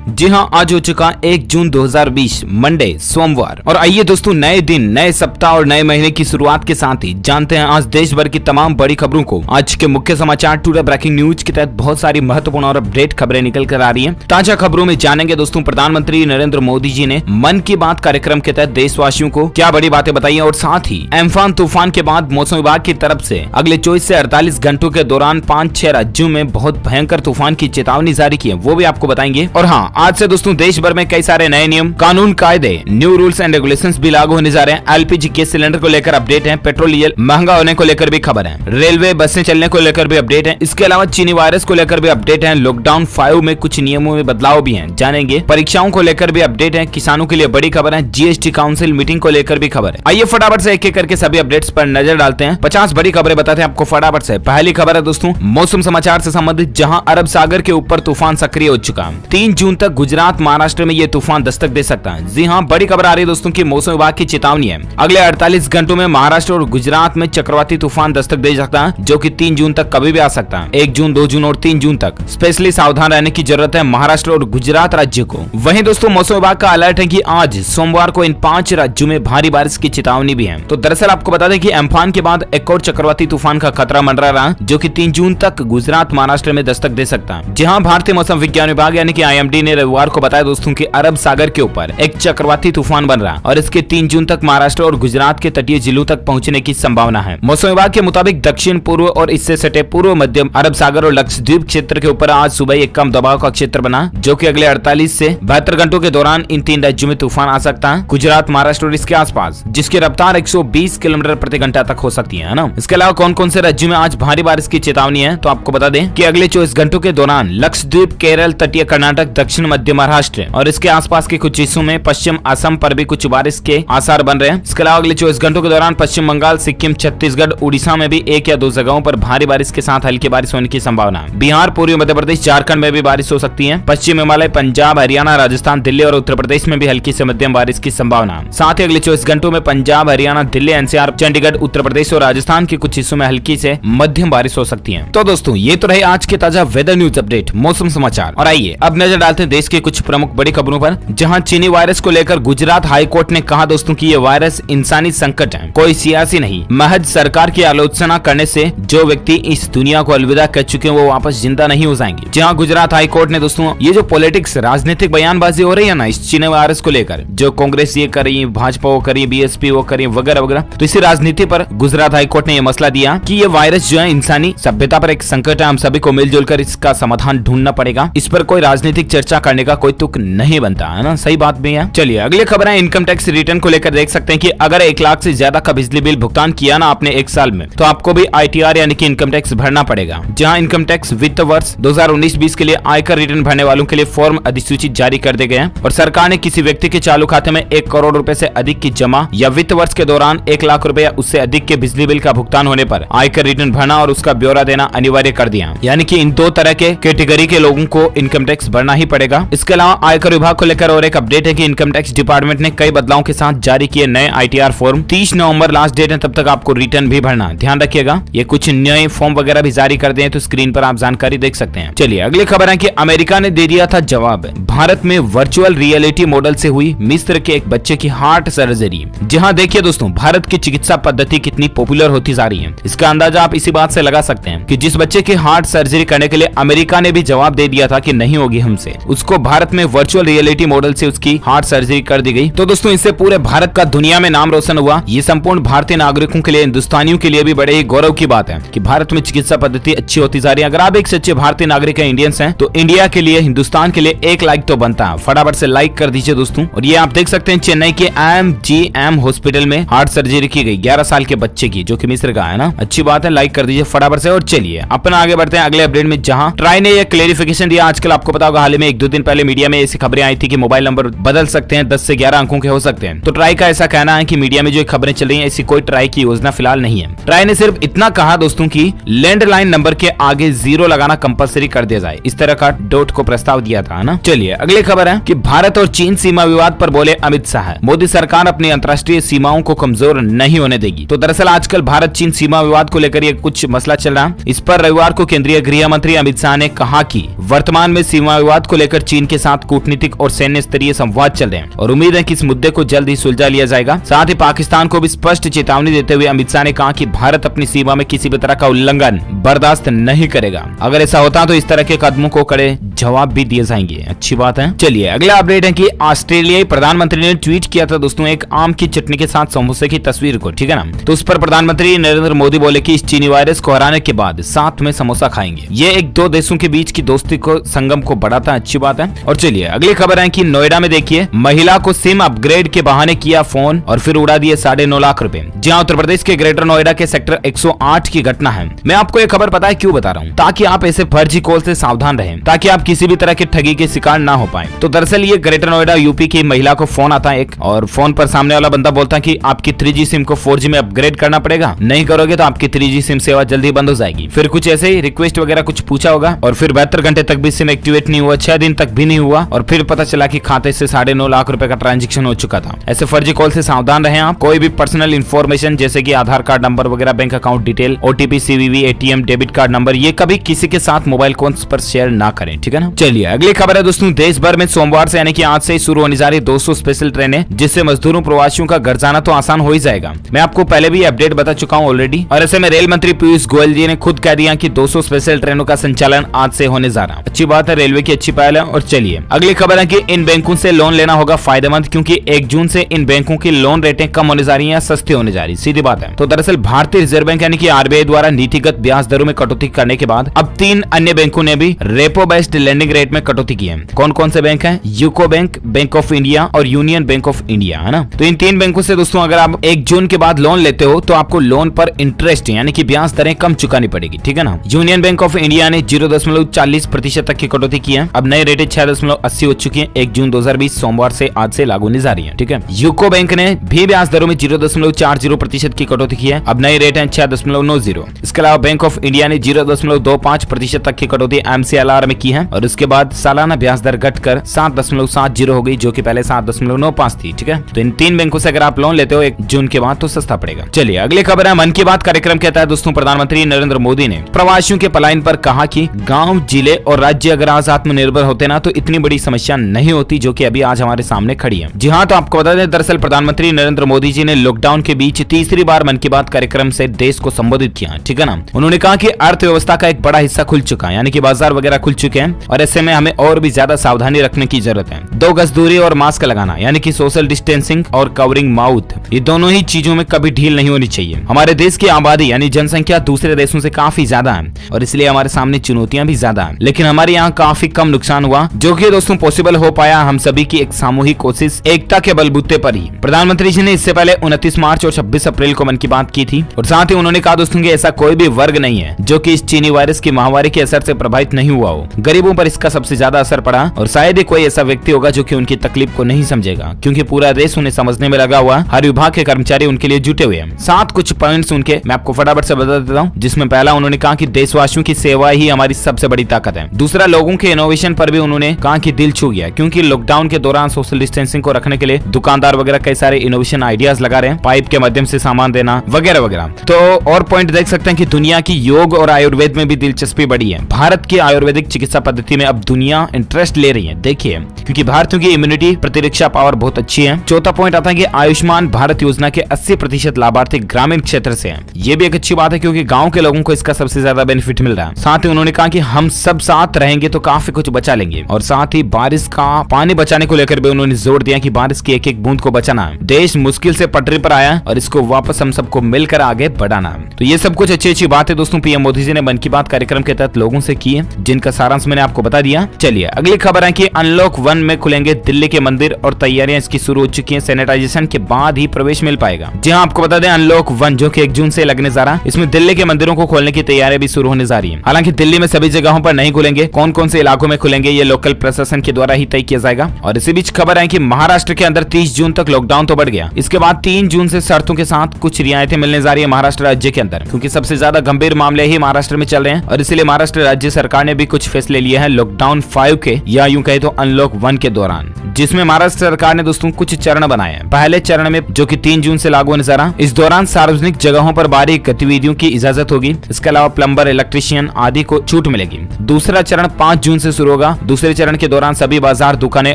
जी हाँ, आज हो चुका 1 जून 2020 मंडे सोमवार। और आइए दोस्तों, नए दिन, नए सप्ताह और नए महीने की शुरुआत के साथ ही जानते हैं आज देश भर की तमाम बड़ी खबरों को। आज के मुख्य समाचार टुडे ब्रेकिंग न्यूज के तहत बहुत सारी महत्वपूर्ण और अपडेट खबरें निकल कर आ रही हैं। ताजा खबरों में जानेंगे दोस्तों, प्रधानमंत्री नरेंद्र मोदी जी ने मन की बात कार्यक्रम के तहत देशवासियों को क्या बड़ी बातें बताई है, और साथ ही एम्फान तूफान के बाद मौसम विभाग की तरफ से अगले 24 से 48 घंटों के दौरान 5-6 राज्यों में बहुत भयंकर तूफान की चेतावनी जारी की है, वो भी आपको बताएंगे। और हाँ, आज से दोस्तों देश भर में कई सारे नए नियम, कानून, कायदे, न्यू रूल्स एंड रेगुलेशंस भी लागू होने जा रहे हैं। एलपीजी गैस सिलेंडर को लेकर अपडेट है, पेट्रोल डीजल महंगा होने को लेकर भी खबर है, रेलवे बसें चलने को लेकर भी अपडेट है। इसके अलावा चीनी वायरस को लेकर भी अपडेट है। लॉकडाउन 5 में कुछ नियमों में बदलाव भी हैं, जानेंगे। परीक्षाओं को लेकर भी अपडेट है, किसानों के लिए बड़ी खबर है, जीएसटी काउंसिल मीटिंग को लेकर भी खबर है। आइए फटाफट से एक एक करके सभी अपडेट्स पर नजर डालते हैं। 50 बड़ी खबरें बताते हैं आपको फटाफट से। पहली खबर है दोस्तों मौसम समाचार से संबंधित, जहां अरब सागर के ऊपर तूफान सक्रिय हो चुका है। 3 जून तक गुजरात महाराष्ट्र में ये तूफान दस्तक दे सकता है। जी हां, बड़ी खबर आ रही है दोस्तों की मौसम विभाग की चेतावनी है। अगले 48 घंटों में महाराष्ट्र और गुजरात में चक्रवाती तूफान दस्तक दे सकता है, जो कि 3 जून तक कभी भी आ सकता है। 1 जून, 2 जून और 3 जून तक स्पेशली सावधान रहने की जरूरत है महाराष्ट्र और गुजरात राज्य को। वहीं दोस्तों मौसम विभाग का अलर्ट है कि आज सोमवार को इन 5 राज्यों में भारी बारिश की चेतावनी भी है। तो दरअसल आपको बता दें कि एम्फान के बाद एक और चक्रवाती तूफान का खतरा मंडरा रहा, जो कि 3 जून तक गुजरात महाराष्ट्र में दस्तक दे सकता है। जहां भारतीय मौसम विज्ञान विभाग यानी कि आईएमडी ने रविवार को बताया दोस्तों कि अरब सागर के ऊपर एक चक्रवाती तूफान बन रहा है और इसके 3 जून तक महाराष्ट्र और गुजरात के तटीय जिलों तक पहुंचने की संभावना है। मौसम विभाग के मुताबिक दक्षिण पूर्व और इससे सटे पूर्व मध्यम अरब सागर और लक्षद्वीप क्षेत्र के ऊपर आज सुबह एक कम दबाव का क्षेत्र बना, जो कि अगले 48 से 72 घंटों के दौरान इन 3 राज्यों में तूफान आ सकता है, गुजरात, महाराष्ट्र और इसके आसपास, जिसकी रफ्तार 120 किलोमीटर प्रति घंटा तक हो सकती है ना। इसके अलावा कौन कौन से राज्यों में आज भारी बारिश की चेतावनी है, तो आपको बता दें कि अगले 24 घंटों के दौरान लक्षद्वीप, केरल, तटीय कर्नाटक, दक्षिण मध्य महाराष्ट्र और इसके आसपास के कुछ हिस्सों में पश्चिम असम पर भी कुछ बारिश के आसार बन रहे हैं। इसके अलावा अगले 24 घंटों के दौरान पश्चिम बंगाल, सिक्किम, छत्तीसगढ़, उड़ीसा में भी 1 या 2 जगहों पर भारी बारिश के साथ हल्की बारिश होने की संभावना है। बिहार, पूर्वी मध्य प्रदेश, झारखंड में भी बारिश हो सकती है। पश्चिम हिमालय, पंजाब, हरियाणा, राजस्थान, दिल्ली और उत्तर प्रदेश में भी हल्की से मध्यम बारिश की संभावना है। साथ ही अगले 24 घंटों में पंजाब, हरियाणा, दिल्ली, एनसीआर, चंडीगढ़, उत्तर प्रदेश और राजस्थान के कुछ हिस्सों में हल्की से मध्यम बारिश हो सकती है। तो दोस्तों ये तो रहे आज के ताजा वेदर न्यूज अपडेट, मौसम समाचार। और आइए अब नजर डालते हैं देश के कुछ प्रमुख बड़ी खबरों पर, जहां चीनी वायरस को लेकर गुजरात हाईकोर्ट ने कहा दोस्तों कि ये वायरस इंसानी संकट है, कोई सियासी नहीं। महज सरकार की आलोचना करने से जो व्यक्ति इस दुनिया को अलविदा कह चुके हैं वो वापस जिंदा नहीं हो जाएंगे। जहां गुजरात हाईकोर्ट ने दोस्तों ये जो पॉलिटिक्स, राजनीतिक बयानबाजी हो रही है ना इस चीनी वायरस को लेकर, जो कांग्रेस ये कर रही है, भाजपा वो कर रही है, बीएसपी वो कर रही है, वगैरह वगैरह, तो इसी राजनीति पर गुजरात हाईकोर्ट ने यह मसला दिया कि ये वायरस जो है इंसानी सभ्यता पर एक संकट है, हम सभी को मिलजुल कर इसका समाधान ढूंढना पड़ेगा। इस पर कोई राजनीतिक चर्चा करने का कोई तुक नहीं बनता है ना, सही बात भी है। चलिए अगली खबर है इनकम टैक्स रिटर्न को लेकर। देख सकते हैं कि अगर 1 लाख से ज्यादा का बिजली बिल भुगतान किया ना आपने 1 साल में, तो आपको भी आईटीआर यानी कि इनकम टैक्स भरना पड़ेगा। जहां इनकम टैक्स वित्त वर्ष 2019-20 के लिए आयकर रिटर्न भरने वालों के लिए फॉर्म अधिसूचित जारी कर दिए गए हैं, और सरकार ने किसी व्यक्ति के चालू खाते में 1 करोड़ रुपए से अधिक की जमा या वित्त वर्ष के दौरान 1 लाख रुपए या उससे अधिक के बिजली बिल का भुगतान होने पर आयकर रिटर्न भरना और उसका ब्यौरा देना अनिवार्य कर दिया। यानी कि इन 2 तरह के कैटेगरी के लोगों को इनकम टैक्स भरना ही पड़ेगा। इसके अलावा आयकर विभाग को लेकर और एक अपडेट है कि इनकम टैक्स डिपार्टमेंट ने कई बदलावों के साथ जारी किए नए आईटीआर फॉर्म। 30 नवंबर लास्ट डेट है, तब तक आपको रिटर्न भी भरना, ध्यान रखिएगा। ये कुछ नए फॉर्म वगैरह भी जारी कर दिए, तो स्क्रीन पर आप जानकारी देख सकते हैं। चलिए अगली खबर है कि अमेरिका ने दे दिया था जवाब, भारत में वर्चुअल रियलिटी मॉडल से हुई मिस्र के एक बच्चे की हार्ट सर्जरी। जहां देखिए दोस्तों भारत की चिकित्सा पद्धति कितनी पॉपुलर होती जा रही है, इसका अंदाजा आप इसी बात से लगा सकते हैं कि जिस बच्चे की हार्ट सर्जरी करने के लिए अमेरिका ने भी जवाब दे दिया था कि नहीं होगी हमसे, उसको भारत में वर्चुअल रियलिटी मॉडल से उसकी हार्ट सर्जरी कर दी गई। तो दोस्तों इससे पूरे भारत का दुनिया में नाम रोशन हुआ। ये संपूर्ण भारतीय नागरिकों के लिए, हिंदुस्तानियों के लिए भी बड़े ही गौरव की बात है कि भारत में चिकित्सा पद्धति अच्छी होती जा रही है। अगर आप एक सच्चे भारतीय नागरिक हैं, इंडियंस हैं, तो इंडिया के लिए, हिंदुस्तान के लिए 1 लाइक तो बनता है। फटाफट से लाइक कर दीजिए दोस्तों। और ये आप देख सकते हैं चेन्नई के MGM हॉस्पिटल में हार्ट सर्जरी की गई 11 साल के बच्चे की, जो कि मिस्र का है ना। अच्छी बात है, लाइक कर दीजिए फटाफट से। और चलिए अपना आगे बढ़ते हैं अगले अपडेट में, जहां ट्राई ने यह क्लेरिफिकेशन दिया। आजकल आपको पता होगा, हाल ही में 1-2 दिन पहले मीडिया में ऐसी खबरें आई थी कि मोबाइल नंबर बदल सकते हैं, 10 से 11 अंकों के हो सकते हैं। तो ट्राई का ऐसा कहना है कि मीडिया में जो खबरें चल रही हैं, ऐसी कोई ट्राई की योजना फिलहाल नहीं है। ट्राई ने सिर्फ इतना कहा दोस्तों कि लैंडलाइन नंबर के आगे 0 लगाना कंपलसरी कर दिया जाए, इस तरह का डॉट को प्रस्ताव दिया था ना। चलिए अगली खबर है कि भारत और चीन सीमा विवाद पर बोले अमित शाह, मोदी सरकार अपनी अंतर्राष्ट्रीय सीमाओं को कमजोर नहीं होने देगी। तो दरअसल आजकल भारत चीन सीमा विवाद को लेकर ये कुछ मसला चल रहा है। इस पर रविवार को केंद्रीय गृह मंत्री अमित शाह ने कहा कि वर्तमान में सीमा विवाद को लेकर लेकर चीन के साथ कूटनीतिक और सैन्य स्तरीय संवाद चल रहे हैं और उम्मीद है कि इस मुद्दे को जल्द ही सुलझा लिया जाएगा। साथ ही पाकिस्तान को भी स्पष्ट चेतावनी देते हुए अमित शाह ने कहा कि भारत अपनी सीमा में किसी भी तरह का उल्लंघन बर्दाश्त नहीं करेगा। अगर ऐसा होता तो इस तरह के कदमों को कड़े जवाब भी दिए जाएंगे। अच्छी बात है। चलिए अगला अपडेट है कि ऑस्ट्रेलियाई प्रधानमंत्री ने ट्वीट किया था दोस्तों एक आम की चटनी के साथ समोसे की तस्वीर को, ठीक है ना। तो उस पर प्रधानमंत्री नरेंद्र मोदी बोले कि इस चीनी वायरस को हराने के बाद साथ में समोसा खाएंगे। ये एक दो देशों के बीच की दोस्ती को संगम को बढ़ाता है। अच्छी बात है। और चलिए अगली खबर है कि नोएडा में देखिए महिला को सिम अपग्रेड के बहाने किया फोन और फिर उड़ा दिए 9.5 लाख रुपए। जहां उत्तर प्रदेश के ग्रेटर नोएडा के सेक्टर 108 की घटना है। मैं आपको ये खबर पता है क्यों बता रहा हूँ, ताकि आप ऐसे फर्जी कॉल से सावधान रहें, ताकि आप किसी भी तरह के ठगी के शिकार ना हो पाए। तो दरअसल ये ग्रेटर नोएडा यूपी की महिला को फोन आता है एक, और फोन पर सामने वाला बंदा बोलता है कि आपकी 3G सिम को 4G में अपग्रेड करना पड़ेगा, नहीं करोगे तो आपकी 3G सिम सेवा जल्दी बंद हो जाएगी। फिर कुछ ऐसे ही रिक्वेस्ट वगैरह कुछ पूछा होगा और फिर 72 घंटे तक भी सिम एक्टिवेट नहीं हुआ, 6 दिन तक भी नहीं हुआ और फिर पता चला कि खाते से 9.5 लाख रुपए का ट्रांजैक्शन हो चुका था। ऐसे फर्जी कॉल से सावधान रहें आप। कोई भी पर्सनल इंफॉर्मेशन जैसे कि आधार कार्ड नंबर वगैरह, bank account detail, OTP, CVV, ATM, debit card number, ये कभी किसी के साथ मोबाइल कॉल्स पर शेयर ना करें, ठीक है ना। चलिए अगली खबर है दोस्तों, देश भर में सोमवार से यानी कि आज से शुरू होने जा रही 200 स्पेशल ट्रेनें, जिससे मजदूरों प्रवासियों का घर जाना तो आसान हो ही जाएगा। मैं आपको पहले भी अपडेट बता चुका हूँ ऑलरेडी। और ऐसे में रेल मंत्री पीयूष गोयल जी ने खुद कह दिया कि 200 स्पेशल ट्रेनों का संचालन आज से होने जा रहा। अच्छी बात है, रेलवे की अच्छी पहल है। और चलिए अगली खबर है कि इन बैंकों से लोन लेना होगा फायदेमंद, क्योंकि 1 जून से इन बैंकों की लोन रेटें कम होने जा रही है या सस्ती होने जा रही, सीधी बात है। तो दरअसल भारतीय रिजर्व बैंक यानी कि RBI द्वारा नीतिगत ब्याज दरों में कटौती करने के बाद अब 3 अन्य बैंकों ने भी रेपो बेस्ड लेंडिंग रेट में कटौती की है। कौन कौन से बैंक हैं? UCO bank, bank of India और यूनियन बैंक ऑफ इंडिया, है ना। तो इन 3 बैंकों से दोस्तों अगर आप 1 जून के बाद लोन लेते हो तो आपको लोन पर इंटरेस्ट यानी कि ब्याज दरें कम चुकानी पड़ेगी, ठीक है ना। यूनियन बैंक ऑफ इंडिया ने 0.40% तक की कटौती की है। अब नई रेटें 6.80 हो चुकी है। 1 जून 2020 सोमवार से आज से लागू होने जा रही है, ठीक है। यूको बैंक ने भी ब्याज दरों में 0.40% की कटौती की है। अब नई रेट है 6.90। इसके अलावा बैंक ऑफ इंडिया ने 0.25% तक की कटौती MCLR में की है और उसके बाद सालाना ब्याज दर घटकर 7.70 हो गई, जो कि पहले 7.95 थी, ठीक है। तो इन 3 बैंकों से अगर आप लोन लेते हो 1 जून के बाद तो सस्ता पड़ेगा। चलिए अगली खबर है मन की बात कार्यक्रम कहता है दोस्तों, प्रधानमंत्री नरेंद्र मोदी ने प्रवासियों के पलायन पर कहा कि गांव, जिले और राज्य अगर आज आत्मनिर्भर होते ना तो इतनी बड़ी समस्या नहीं होती जो कि अभी आज हमारे सामने खड़ी है। जी हाँ, तो आपको बता दें दरअसल प्रधानमंत्री नरेंद्र मोदी जी ने लॉकडाउन के बीच तीसरी बार मन की बात कार्यक्रम से देश को संबोधित किया, ठीक है ना। उन्होंने कहा कि अर्थव्यवस्था का एक बड़ा हिस्सा खुल चुका है, यानी कि बाजार वगैरह खुल चुके हैं और ऐसे में हमें और भी ज्यादा सावधानी रखने की जरूरत है। 2 गज दूरी और मास्क लगाना यानी कि सोशल डिस्टेंसिंग और कवरिंग माउथ, ये दोनों ही चीजों में कभी ढील नहीं होनी चाहिए। हमारे देश की आबादी यानी जनसंख्या दूसरे देशों से काफी ज्यादा है और इसलिए हमारे सामने चुनौतियां भी ज्यादा है, लेकिन हमारे यहाँ काफी कम नुकसान हुआ, जो कि दोस्तों पॉसिबल हो पाया हम सभी की एक सामूहिक कोशिश, एकता के बलबूते पर ही। प्रधानमंत्री जी ने इससे पहले 29 मार्च और 26 अप्रैल को मन की बात की थी और साथ ही उन्होंने कहा दोस्तों कि ऐसा कोई भी वर्ग नहीं है जो कि इस चीनी वायरस की महामारी के असर से प्रभावित नहीं हुआ हो। गरीबों पर इसका सबसे ज्यादा असर पड़ा और शायद ही कोई ऐसा व्यक्ति होगा जो कि उनकी तकलीफ को नहीं समझेगा, क्योंकि पूरा देश उन्हें समझने में लगा हुआ, हर विभाग के कर्मचारी उनके लिए जुटे हुए हैं। 7 कुछ पॉइंट्स उनके मैं आपको फटाफट से बता देता हूँ, जिसमें पहला उन्होंने कहा कि देशवासियों की सेवा ही हमारी सबसे बड़ी ताकत है। दूसरा, लोगों के इनोवेशन पर भी उन्होंने कहा कि दिल छू गया, क्योंकि लॉकडाउन के दौरान सोशल डिस्टेंसिंग को रखने के लिए दुकानदार वगैरह कई सारे इनोवेशन आइडियाज लगा रहे हैं, पाइप के माध्यम से सामान देना वगैरह वगैरह। तो और पॉइंट देख सकते हैं कि दुनिया की योग और आयुर्वेद में भी दिलचस्पी बढ़ी है। भारत की आयुर्वेदिक चिकित्सा पद्धति में अब दुनिया इंटरेस्ट ले रही है, देखिए, क्योंकि भारतीयों की इम्यूनिटी प्रतिरक्षा पावर बहुत अच्छी है। चौथा पॉइंट आता है कि आयुष्मान भारत योजना के 80% लाभार्थी ग्रामीण क्षेत्र से हैं। ये भी एक अच्छी बात है, क्योंकि गांव के लोगों को इसका सबसे ज्यादा बेनिफिट मिल रहा है। साथ ही उन्होंने कहा कि हम सब साथ रहेंगे तो काफी कुछ बचा लेंगे और साथ ही बारिश का पानी बचाने को लेकर भी उन्होंने जोर दिया कि बारिश की एक-एक बूंद को बचाना है। देश मुश्किल से पटरी पर आया और इसको वापस हम सबको मिलकर आगे बढ़ाना है। तो ये सब कुछ अच्छी बातें दोस्तों पीएम मोदी जी ने मन की बात कार्यक्रम के तहत लोगों से की है, जिनका सारांश मैंने आपको बता दिया। चलिए अगली खबर है कि अनलॉक 1 में खुलेंगे दिल्ली के मंदिर और तैयारियां इसकी शुरू हो चुकी हैं। सैनिटाइजेशन के बाद ही प्रवेश मिल पाएगा। जी हाँ, आपको बता दें अनलॉक 1 जो कि 1 जून से लगने जा रहा है, इसमें दिल्ली के मंदिरों को खोलने की तैयारियां भी शुरू होने जा रही है। हालांकि दिल्ली में सभी जगहों पर नहीं खुलेंगे, कौन कौन से इलाकों में खुलेंगे ये लोकल प्रशासन के द्वारा ही तय किया जाएगा। और इसी बीच खबर है कि महाराष्ट्र के अंदर 30 जून तक लॉकडाउन तो बढ़ गया, इसके बाद 3 जून से शर्तों के साथ कुछ रियायतें मिलने जा रही है महाराष्ट्र राज्य के अंदर, क्योंकि सबसे ज्यादा गंभीर मामले ही महाराष्ट्र में चल रहे हैं और इसीलिए महाराष्ट्र राज्य सरकार ने भी कुछ फैसले लिए हैं लॉकडाउन 5 के या यूं कहे तो अनलॉक 1 के दौरान, जिसमें महाराष्ट्र सरकार ने दोस्तों कुछ चरण बनाए हैं। पहले चरण में जो कि 3 जून से लागू होने जा रहा, इस दौरान सार्वजनिक जगहों पर बाहरी गतिविधियों की इजाजत होगी। इसके अलावा प्लम्बर, इलेक्ट्रीशियन आदि को छूट मिलेगी। दूसरा चरण 5 जून से शुरू होगा, दूसरे चरण के दौरान सभी बाजार दुकानें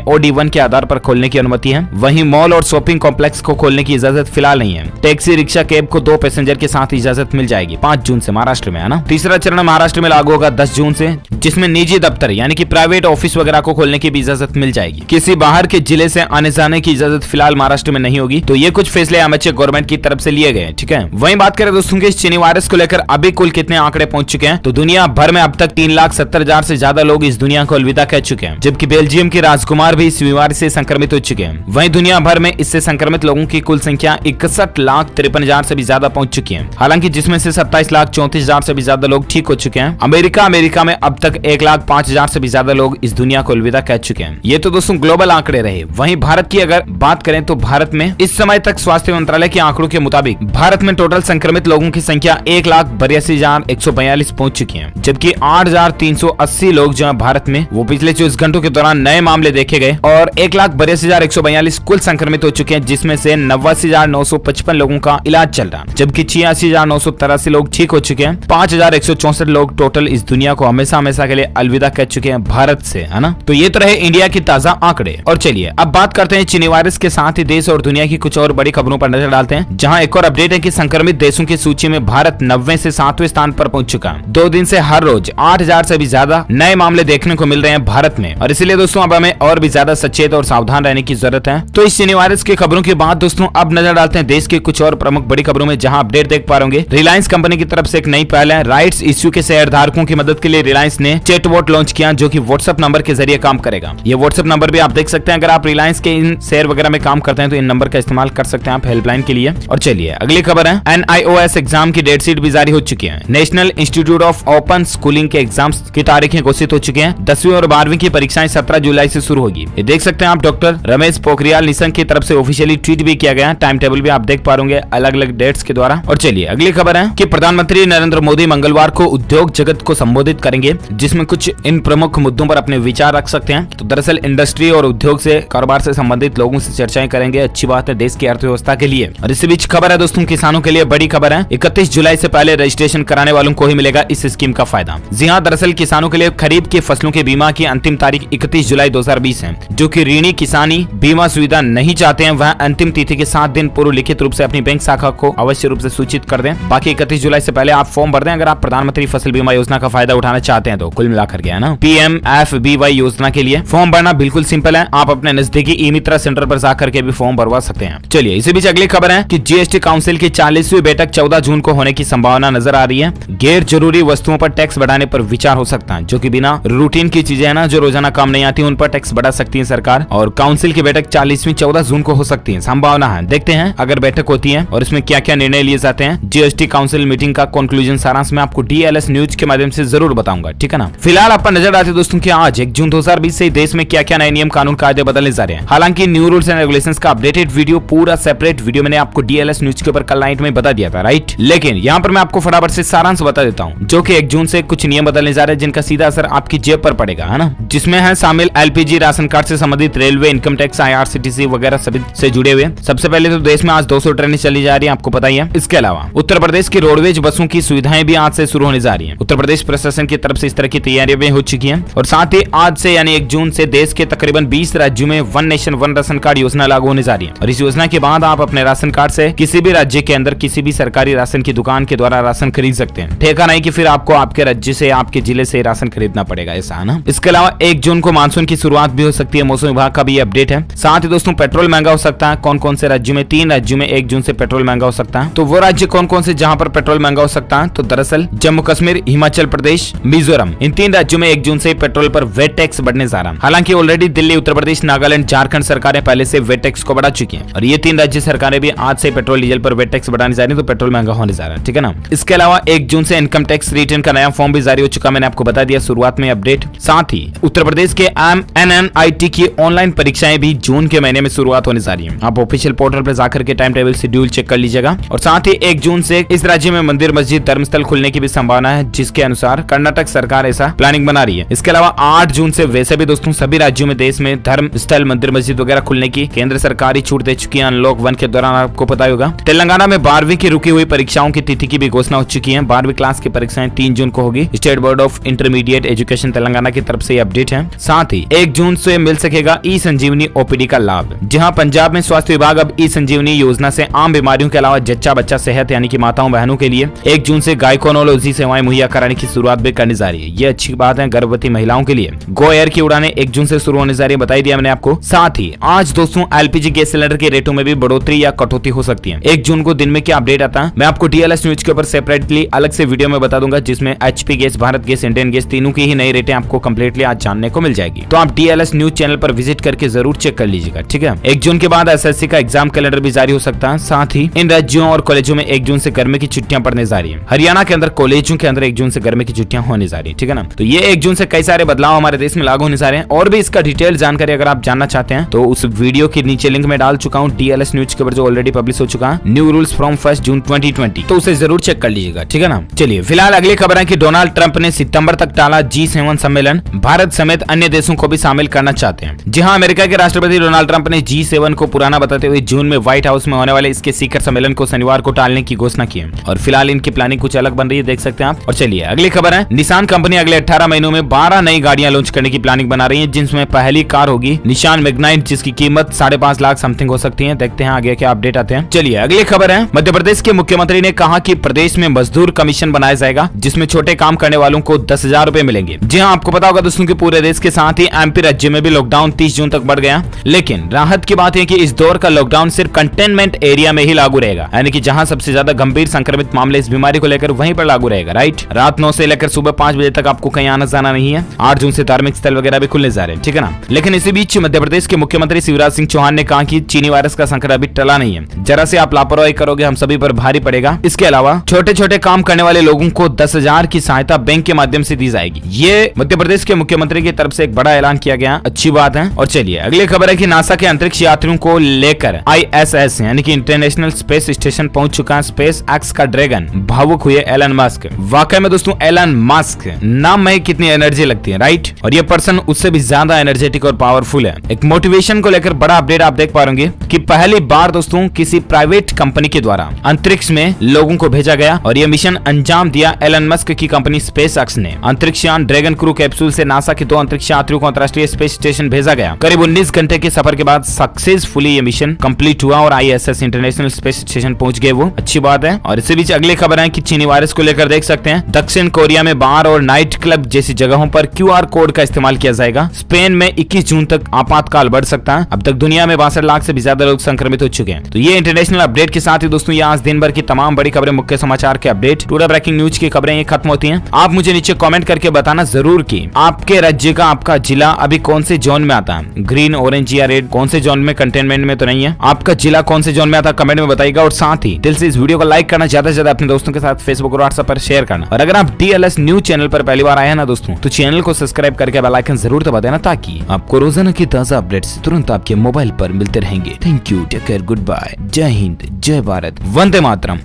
OD1 के आधार पर खोलने की अनुमति है। वहीं मॉल और शॉपिंग कॉम्प्लेक्स को खोलने की इजाजत फिलहाल नहीं है। टैक्सी, रिक्शा, कैब को 2 पैसेंजर के साथ इजाजत मिल जाएगी 5 जून से महाराष्ट्र में, है ना। तीसरा चरण महाराष्ट्र में लागू होगा 10 जून से, जिसमें निजी दफ्तर यानी कि प्राइवेट ऑफिस वगैरह को खोलने की भी इजाजत मिल जाएगी। किसी बाहर के जिले से आने जाने की इजाजत फिलहाल महाराष्ट्र में नहीं होगी। तो ये कुछ फैसले अमेरिकी गवर्नमेंट की तरफ से लिए गए, ठीक है। वहीं बात करें दोस्तों के चीनी वायरस को लेकर अभी कुल कितने आंकड़े पहुंच चुके हैं, तो दुनिया भर में अब तक 3,70,000 से ज्यादा लोग इस दुनिया को अलविदा कह चुके हैं, जबकि बेल्जियम के राजकुमार भी इस बीमारी से संक्रमित हो चुके हैं। वहीं दुनिया भर में इससे संक्रमित लोगों की कुल संख्या 61,53,000 से भी ज्यादा पहुंच चुकी है, हालांकि जिसमें से 27,34,000 से भी ज्यादा लोग ठीक हो चुके हैं। अमेरिका में अब तक 1,05,000 से भी ज्यादा लोग इस दुनिया को अलविदा कह चुके हैं। ये तो दोस्तों ग्लोबल आंकड़े रहे। वहीं भारत की अगर बात करें तो भारत में इस समय तक स्वास्थ्य मंत्रालय के आंकड़ों के मुताबिक भारत में टोटल संक्रमित लोगों की संख्या 1,82,142 पहुंच चुकी है, जबकि 8,380 लोग जो है भारत में वो पिछले 24 घंटों के दौरान नए मामले देखे गए और 1,82,142 कुल संक्रमित हो चुके हैं, जिसमें से 89,955 लोगों का इलाज चल रहा है, जबकि 86,983 लोग ठीक हो चुके हैं। 5,164 लोग टोटल इस दुनिया को हमेशा के लिए अलविदा कह चुके हैं भारत से, है ना। तो ये तो रहे इंडिया की ताजा आंकड़े। और चलिए अब बात करते हैं चीनी वायरस के साथ ही देश और दुनिया की कुछ और बड़ी खबरों पर नजर डालते हैं, जहां एक और अपडेट है कि संक्रमित देशों की सूची में भारत 90 से 7वें स्थान पर पहुंच चुका है। 2 दिन से हर रोज 8,000 से भी ज्यादा नए मामले देखने को मिल रहे हैं भारत में, और इसलिए दोस्तों अब हमें और भी ज्यादा सचेत और सावधान रहने की जरूरत है। तो इस चीनी वायरस की खबरों के बाद दोस्तों अब नजर डालते हैं देश के कुछ और प्रमुख बड़ी खबरों में, जहां अपडेट देख पा रहे होंगे रिलायंस कंपनी की तरफ से एक नई पहल है। राइट्स इश्यू के शेयर धारकों की मदद के लिए रिलायंस ने चैटबॉट लॉन्च किया, जो कि व्हाट्सएप नंबर के जरिए काम करेगा। ये व्हाट्सएप नंबर भी आप देख सकते हैं, अगर आप रिलायंस के इन शेयर वगैरह में काम करते हैं तो इन नंबर का इस्तेमाल कर सकते हैं आप हेल्पलाइन के लिए। और चलिए अगली खबर है, NIOS एग्जाम की डेट शीट भी जारी हो चुकी है। National institute of open schooling के एग्जाम्स की तारीखें घोषित हो चुकी हैं। 10वीं और 12वीं की परीक्षाएं 17 जुलाई से शुरू होगी। ये देख सकते हैं आप, डॉक्टर रमेश पोखरियाल निशंक की तरफ से ऑफिशियली ट्वीट भी किया गया, टाइम टेबल भी आप देख पा रहे अलग अलग डेट्स के द्वारा। और चलिए अगली खबर है कि प्रधानमंत्री नरेंद्र मोदी मंगलवार को उद्योग जगत को संबोधित करेंगे, जिसमें कुछ इन प्रमुख मुद्दों पर अपने विचार रख सकते हैं। तो दरअसल इंडस्ट्री और उद्योग से कारोबार से संबंधित लोगों से चर्चाएं करेंगे, अच्छी बात है देश की अर्थव्यवस्था के लिए। और इसी बीच खबर है दोस्तों किसानों के लिए बड़ी खबर है, 31 जुलाई से पहले रजिस्ट्रेशन कराने वालों को ही मिलेगा इस स्कीम का फायदा। जी हां, दरअसल किसानों के लिए खरीफ की फसलों के बीमा की अंतिम तारीख 31 जुलाई 2020 है। जो कि ऋणी किसानी बीमा सुविधा नहीं चाहते हैं वह अंतिम तिथि के 7 दिन पूर्व लिखित रूप से अपनी बैंक शाखा को अवश्य रूप से सूचित कर दें। बाकी 31 जुलाई से पहले आप फॉर्म भर दें अगर आप प्रधानमंत्री फसल बीमा योजना का फायदा उठाना चाहते हैं। तो कुल मिलाकर गया ना, PMFBY योजना के लिए फॉर्म भरना बिल्कुल सिंपल है, आप अपने नजदीकी ई-मित्र सेंटर पर जाकर के भी फॉर्म भरवा सकते हैं। चलिए इसी बीच अगली खबर है कि GST काउंसिल की 40वीं बैठक 14 जून को होने की संभावना नजर आ रही है। गैर जरूरी वस्तुओं पर टैक्स बढ़ाने पर विचार हो सकता है, जो कि बिना रूटीन की चीजें है ना, जो रोजाना काम नहीं आती उन पर टैक्स बढ़ा सकती है सरकार। और काउंसिल की बैठक 40वीं 14 जून को हो सकती है, संभावना है। देखते हैं अगर बैठक होती है और इसमें क्या क्या निर्णय लिए जाते हैं। GST काउंसिल मीटिंग का कंक्लूजन सारांश में आपको DLS न्यूज के माध्यम से जरूर बताऊंगा, ठीक है ना। फिलहाल आप नजर डालते दोस्तों कि आज 1 जून 2020 से देश में क्या क्या नए नियम कानून कायदे बदलने जा रहे हैं। हालांकि न्यू रूल्स एंड रेगुलेशंस का अपडेटेड वीडियो पूरा सेपरेट वीडियो मैंने आपको DLS न्यूज के ऊपर कल नाइट में बता दिया था, राइट। लेकिन यहाँ पर मैं आपको फटाफट से सारांश बता देता हूँ, जो कि 1 जून से कुछ नियम बदलने जा रहे हैं जिनका सीधा असर आपकी जेब पर पड़ेगा, है ना। जिसमें है शामिल LPG राशन कार्ड से संबंधित, रेलवे, इनकम टैक्स, IRCTC वगैरह सभी से जुड़े हुए। सबसे पहले तो देश में आज 200 ट्रेनें चली जा रही है, आपको पता ही है। इसके अलावा उत्तर प्रदेश की रोडवेज बसों की सुविधाएं भी आज से शुरू होने जा रही है। उत्तर प्रदेश प्रशासन की तरफ से इस तरह की तैयारियां भी हो चुकी हैं। और साथ ही आज से यानी 1 जून से देश के तकरीबन 20 राज्यों में one nation one ration card योजना लागू होने जा रही है। और इस योजना के बाद आप अपने राशन कार्ड से किसी भी राज्य के अंदर किसी भी सरकारी राशन की दुकान के द्वारा राशन खरीद सकते हैं। ठेका नहीं कि फिर आपको आपके राज्य से, आपके जिले से राशन खरीदना पड़ेगा, ऐसा है ना। इसके अलावा 1 जून को मानसून की शुरुआत भी हो सकती है, मौसम विभाग का भी अपडेट है। साथ ही दोस्तों पेट्रोल महंगा हो सकता है। कौन कौन से राज्यों में? 3 राज्यों में 1 जून से पेट्रोल महंगा हो सकता है। तो वो राज्य कौन कौन से जहां पर पेट्रोल महंगा हो सकता है? तो दरअसल जम्मू कश्मीर, हिमाचल प्रदेश, मिजोरम, इन 3 राज्यों में 1 जून से पेट्रोल पर वेट टैक्स बढ़ने जा रहा है। हालांकि ऑलरेडी दिल्ली, उत्तर प्रदेश, नागालैंड, झारखंड सरकारें पहले से वेट टैक्स को बढ़ा चुकी हैं और ये 3 राज्य सरकारें भी आज से पेट्रोल डीजल पर वेट टैक्स बढ़ाने जा रही है, तो पेट्रोल महंगा होने जा रहा है, ठीक है ना। इसके अलावा 1 जून से इनकम टैक्स रिटर्न का नया फॉर्म भी जारी हो चुका, मैंने आपको बता दिया शुरुआत में अपडेट। साथ ही उत्तर प्रदेश के MNNIT की ऑनलाइन परीक्षाएं भी जून के महीने में शुरुआत होने जा रही है। आप ऑफिशियल पोर्टल पर जाकर के टाइम टेबल शेड्यूल चेक कर लीजिएगा। और साथ ही 1 जून से इस राज्य में मंदिर, मस्जिद, धर्मस्थल खुलने की भी संभावना है, जिसके अनुसार कर्नाटक सरकार ऐसा प्लानिंग बना रही है। इसके अलावा 8 जून से वैसे भी दोस्तों सभी राज्यों में देश में धर्म स्थल, मंदिर, मस्जिद वगैरह खुलने की केंद्र सरकार ही छूट दे चुकी है अनलॉक 1 के दौरान, आपको पता होगा। तेलंगाना में 12वीं की रुकी हुई परीक्षाओं की तिथि की भी घोषणा हो चुकी है। 12वीं क्लास की परीक्षाएं 3 जून को होगी। State board of intermediate education Telangana की तरफ तरफ से अपडेट है। साथ ही 1 जून से मिल सकेगा ई संजीवनी ओपीडी का लाभ। जहां पंजाब में स्वास्थ्य विभाग अब ई संजीवनी योजना से आम बीमारियों के अलावा जच्चा बच्चा सेहत यानी कि माताओं बहनों के लिए 1 जून से गायकोनोलॉजी सेवाएं मुहैया कराने की शुरुआत भी करने जा रही है। ये अच्छी बात है गर्भवती महिलाओं के लिए। गो एयर की उड़ानें 1 जून से शुरू होने जा रही है, बताई दिया मैंने आपको। साथ ही आज दोस्तों एलपीजी गैस सिलेंडर के रेटों में भी बढ़ोतरी या कटौती हो सकती है। 1 जून को दिन में क्या अपडेट आता है मैं आपको डीएलएस न्यूज के ऊपर सेपरेटली अलग से वीडियो में बता दूंगा, जिसमें HP gas, Bharat gas, Indian gas तीनों की ही नई रेटें आपको कंप्लीटली आज जानने को मिल जाएगी। तो आप डीएलएस न्यूज चैनल पर विजिट करके जरूर चेक कर लीजिएगा, ठीक है। 1 जून के बाद एसएससी का एग्जाम कैलेंडर भी जारी हो सकता है। साथ ही इन राज्यों और कॉलेजों में 1 जून से गर्मी की छुट्टियां पड़ने जा रही है। हरियाणा के अंदर कॉलेजों के अंदर 1 जून से गर्मी की छुट्टियां होने जा रही है, ठीक है ना। तो ये 1 जून से कई सारे बदलाव हमारे देश में लागू होने जा रहे हैं और भी इसका डिटेल जानकारी अगर आप जानना चाहते हैं तो उस वीडियो के नीचे लिंक में डाल चुका हूँ डीएलएस न्यूज के ऊपर, जो ऑलरेडी पब्लिश हो चुका है, न्यू रूल्स फ्रॉम 1 जून 2020, तो उसे जरूर चेक कर लीजिएगा, ठीक है ना। चलिए फिलहाल अगली खबर है कि डोनाल्ड ट्रंप ने सितंबर तक टाला G7 सम्मेलन, भारत समेत अन्य देशों को भी शामिल करना चाहते हैं। जी हाँ, अमेरिका के राष्ट्रपति डोनाल्ड ट्रंप ने G7 को पुराना बताते हुए जून में व्हाइट हाउस में होने वाले इसके शिखर सम्मेलन को शनिवार को टालने की घोषणा की है और फिलहाल इनकी प्लानिंग कुछ अलग बन रही है, देख सकते हैं आप। और चलिए अगली खबर है, निशान कंपनी अगले 18 महीनों में 12 नई गाड़ियां लॉन्च करने की प्लानिंग बना रही है, जिसमें पहली कार होगी निशान मैग्नाइट, जिसकी कीमत 5.5 लाख समथिंग हो सकती है। देखते हैं आगे क्या अपडेट आते हैं। चलिए अगली खबर है, मध्य प्रदेश के मुख्यमंत्री ने कहा कि प्रदेश में मजदूर कमीशन बनाया जाएगा, जिसमें छोटे काम करने वालों को 10,000 रुपए मिलेंगे। जी हाँ, आपको पता होगा दोस्तों कि पूरे देश के साथ ही एमपी राज्य में भी लॉकडाउन 30 जून तक बढ़ गया, लेकिन राहत की बात है कि इस दौर का लॉकडाउन सिर्फ कंटेनमेंट एरिया में ही लागू रहेगा, यानी कि जहां सबसे ज्यादा गंभीर संक्रमित मामले इस बीमारी को लेकर वहीं पर लागू रहेगा, राइट। रात 9 से लेकर सुबह 5 बजे तक आपको कहीं आना जाना नहीं है। 8 जून से धार्मिक स्थल वगैरह भी खुलने जा रहे हैं, ठीक है ना। लेकिन इसी बीच मध्य प्रदेश के मुख्यमंत्री शिवराज सिंह चौहान ने कहा कि चीनी वायरस का संकट अभी टला नहीं है, जरा से आप लापरवाही करोगे हम सभी पर भारी पड़ेगा। इसके अलावा छोटे छोटे काम करने वाले लोगों को 10,000 की सहायता बैंक के माध्यम से दी जाएगी। ये मध्य प्रदेश के मुख्यमंत्री की तरफ से एक बड़ा ऐलान किया गया, अच्छी बात है। और चलिए अगली खबर है कि नासा के अंतरिक्ष यात्रियों को लेकर ISS यानी कि इंटरनेशनल स्पेस स्टेशन पहुंच चुका है स्पेस एक्स का ड्रैगन। भावुक हुए एलन मस्क। वाकई में दोस्तों एलन मस्क नाम में कितनी एनर्जी लगती है, राइट। और ये पर्सन उससे भी ज्यादा एनर्जेटिक और पावरफुल है। एक मोटिवेशन को लेकर बड़ा अपडेट आप देख पा रहे कि पहली बार दोस्तों किसी प्राइवेट कंपनी के द्वारा अंतरिक्ष में लोगों को भेजा गया और यह मिशन अंजाम दिया एलन मस्क की कंपनी स्पेस एक्स ने। अंतरिक्षयान ड्रैगन क्रू कैप्सूल से नासा के 2 अंतरिक्ष यात्रियों को अंतरराष्ट्रीय स्पेस स्टेशन भेजा गया। करीब 19 घंटे के सफर के बाद सक्सेसफुली ये मिशन कंप्लीट हुआ और ISS इंटरनेशनल स्पेस स्टेशन पहुंच गए, वो अच्छी बात है। और इसी बीच अगली खबर है कि चीनी वायरस को लेकर देख सकते हैं दक्षिण कोरिया में बार और नाइट क्लब जैसी जगहों पर QR कोड का इस्तेमाल किया जाएगा। स्पेन में 21 जून तक आपातकाल बढ़ सकता है। अब तक दुनिया में 62 लाख से भी ज्यादा लोग संक्रमित हो चुके हैं। तो ये इंटरनेशनल अपडेट के साथ ही दोस्तों ये आज दिन भर की तमाम बड़ी खबरें, मुख्य समाचार के अपडेट, टुडे ब्रेकिंग न्यूज की खबरें ये खत्म होती हैं। आप मुझे नीचे कमेंट करके बताना जरूर कि आपके राज्य का, आपका जिला अभी कौन से जोन में आता है, ग्रीन, ऑरेंज या रेड, कौन से जोन में, कंटेनमेंट में तो नहीं है। आपका जिला कौन से जोन में आता है कमेंट में बताइएगा। और साथ ही दिल से इस वीडियो को लाइक करना, ज्यादा से ज्यादा अपने दोस्तों के साथ फेसबुक और व्हाट्सएप पर शेयर करना। और अगर आप DLS न्यूज चैनल पर पहली बार आए हैं ना दोस्तों, तो चैनल को सब्सक्राइब करके बेल आइकन जरूर दबा देना, ताकि आपको रोजाना की ताजा अपडेट्स तुरंत आपके मोबाइल पर मिलते रहेंगे। Thank you, take care, goodbye, जय हिंद, जय भारत, वंदे मातरम।